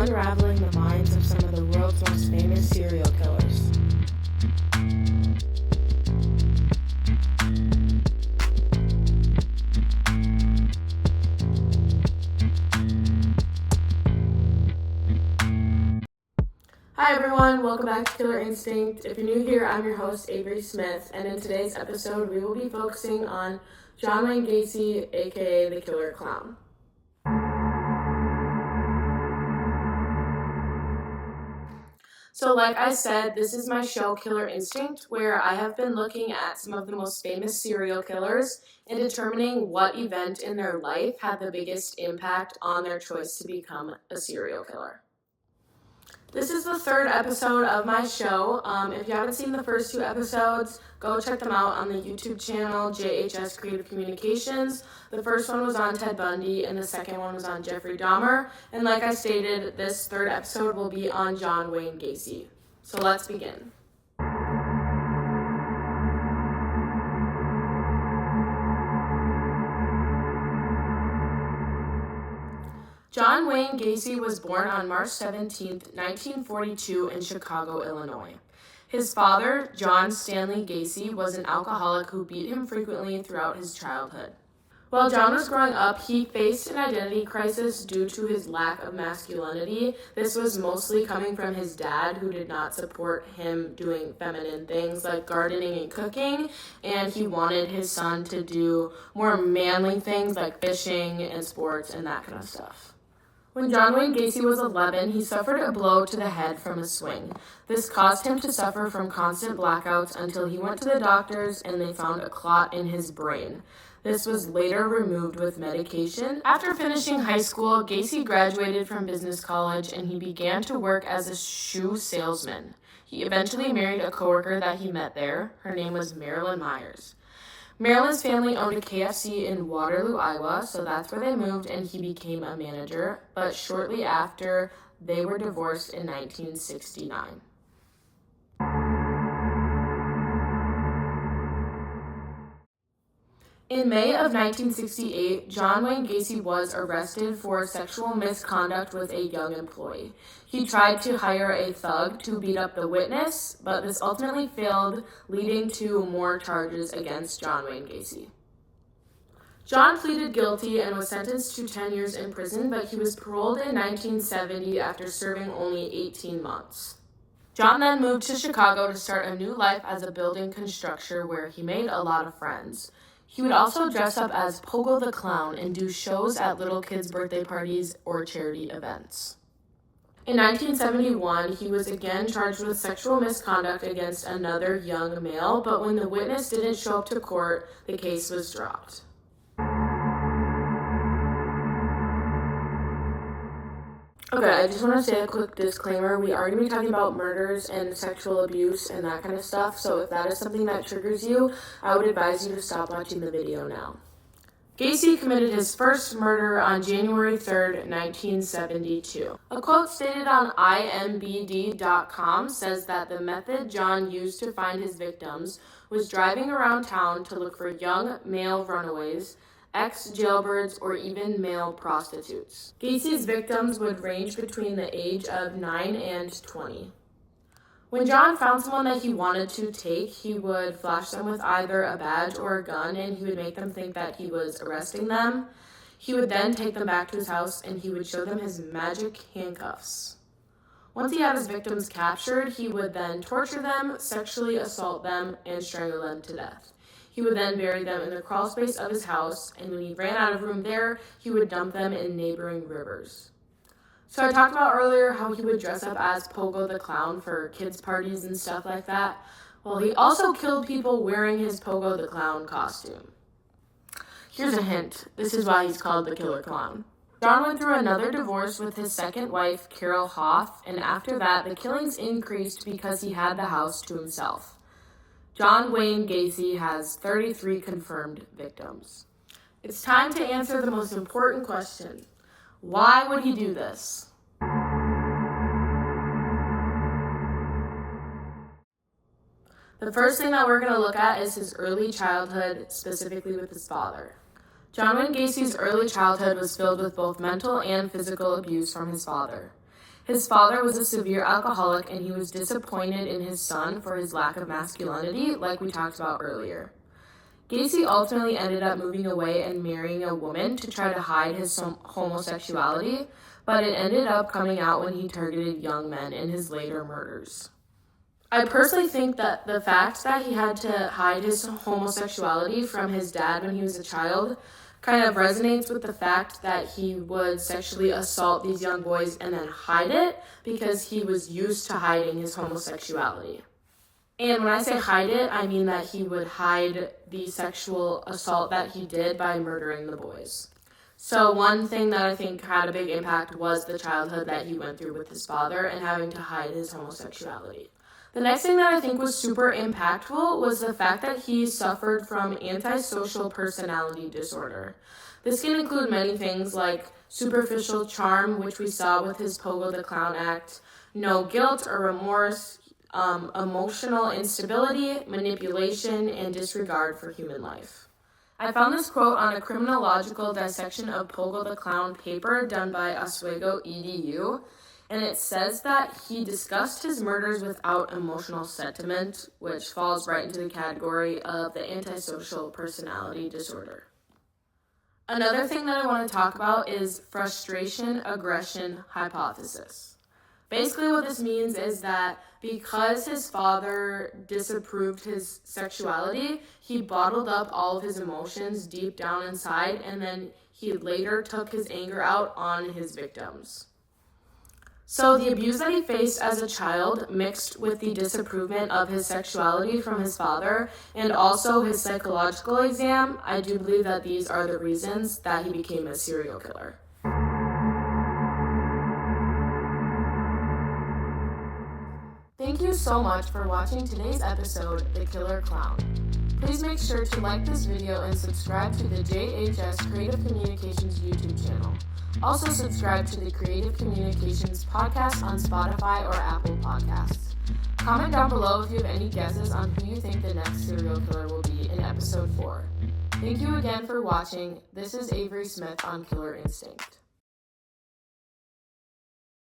unraveling the minds of some of the world's most famous serial killers. Hi everyone, welcome back to Killer Instinct. If you're new here, I'm your host, Avery Smith, and in today's episode, we will be focusing on John Wayne Gacy, aka the Killer Clown. So like I said, this is my show, Killer Instinct, where I have been looking at some of the most famous serial killers and determining what event in their life had the biggest impact on their choice to become a serial killer. This is the third episode of my show. If you haven't seen the first two episodes, go check them out on the YouTube channel, JHS Creative Communications. The first one was on Ted Bundy, and the second one was on Jeffrey Dahmer. And like I stated, this third episode will be on John Wayne Gacy. So let's begin. John Wayne Gacy was born on March 17, 1942 in Chicago, Illinois. His father, John Stanley Gacy, was an alcoholic who beat him frequently throughout his childhood. While John was growing up, he faced an identity crisis due to his lack of masculinity. This was mostly coming from his dad, who did not support him doing feminine things like gardening and cooking, and he wanted his son to do more manly things like fishing and sports and that kind of stuff. When John Wayne Gacy was 11, he suffered a blow to the head from a swing. This caused him to suffer from constant blackouts until he went to the doctors and they found a clot in his brain. This was later removed with medication. After finishing high school, Gacy graduated from business college and he began to work as a shoe salesman. He eventually married a coworker that he met there. Her name was Marilyn Myers. Marilyn's family owned a KFC in Waterloo, Iowa, so that's where they moved, and he became a manager. But shortly after, they were divorced in 1969. In May of 1968, John Wayne Gacy was arrested for sexual misconduct with a young employee. He tried to hire a thug to beat up the witness, but this ultimately failed, leading to more charges against John Wayne Gacy. John pleaded guilty and was sentenced to 10 years in prison, but he was paroled in 1970 after serving only 18 months. John then moved to Chicago to start a new life as a building constructor where he made a lot of friends. He would also dress up as Pogo the Clown and do shows at little kids' birthday parties or charity events. In 1971, he was again charged with sexual misconduct against another young male, but when the witness didn't show up to court, the case was dropped. Okay, I just want to say a quick disclaimer. We are going to be talking about murders and sexual abuse and that kind of stuff, so if that is something that triggers you, I would advise you to stop watching the video now. Gacy committed his first murder on January 3rd, 1972. A quote stated on IMBD.com says that the method John used to find his victims was driving around town to look for young male runaways, ex-jailbirds, or even male prostitutes. Gacy's victims would range between the age of 9 and 20. When John found someone that he wanted to take, he would flash them with either a badge or a gun, and he would make them think that he was arresting them. He would then take them back to his house, and he would show them his magic handcuffs. Once he had his victims captured, he would then torture them, sexually assault them, and strangle them to death. He would then bury them in the crawl space of his house, and when he ran out of room there, he would dump them in neighboring rivers. So I talked about earlier how he would dress up as Pogo the Clown for kids' parties and stuff like that. Well, he also killed people wearing his Pogo the Clown costume. Here's a hint. This is why he's called the Killer Clown. John went through another divorce with his second wife, Carol Hoff, and after that, the killings increased because he had the house to himself. John Wayne Gacy has 33 confirmed victims. It's time to answer the most important question. Why would he do this? The first thing that we're going to look at is his early childhood, specifically with his father. John Wayne Gacy's early childhood was filled with both mental and physical abuse from his father. His father was a severe alcoholic, and he was disappointed in his son for his lack of masculinity, like we talked about earlier. Gacy ultimately ended up moving away and marrying a woman to try to hide his homosexuality, but it ended up coming out when he targeted young men in his later murders. I personally think that the fact that he had to hide his homosexuality from his dad when he was a child kind of resonates with the fact that he would sexually assault these young boys and then hide it because he was used to hiding his homosexuality. And when I say hide it, I mean that he would hide the sexual assault that he did by murdering the boys. So one thing that I think had a big impact was the childhood that he went through with his father and having to hide his homosexuality. The next thing that I think was super impactful was the fact that he suffered from antisocial personality disorder. This can include many things like superficial charm, which we saw with his Pogo the Clown act, no guilt or remorse, emotional instability, manipulation, and disregard for human life. I found this quote on a criminological dissection of Pogo the Clown paper done by Oswego EDU, and it says that he discussed his murders without emotional sentiment, which falls right into the category of the antisocial personality disorder. Another thing that I want to talk about is frustration aggression hypothesis. Basically what this means is that because his father disapproved his sexuality, he bottled up all of his emotions deep down inside, and then he later took his anger out on his victims. So the abuse that he faced as a child, mixed with the disapproval of his sexuality from his father, and also his psychological exam, I do believe that these are the reasons that he became a serial killer. Thank you so much for watching today's episode, The Killer Clown. Please make sure to like this video and subscribe to the JHS Creative Communications YouTube channel. Also subscribe to the Creative Communications podcast on Spotify or Apple Podcasts. Comment down below if you have any guesses on who you think the next serial killer will be in episode 4. Thank you again for watching. This is Avery Smith on Killer Instinct.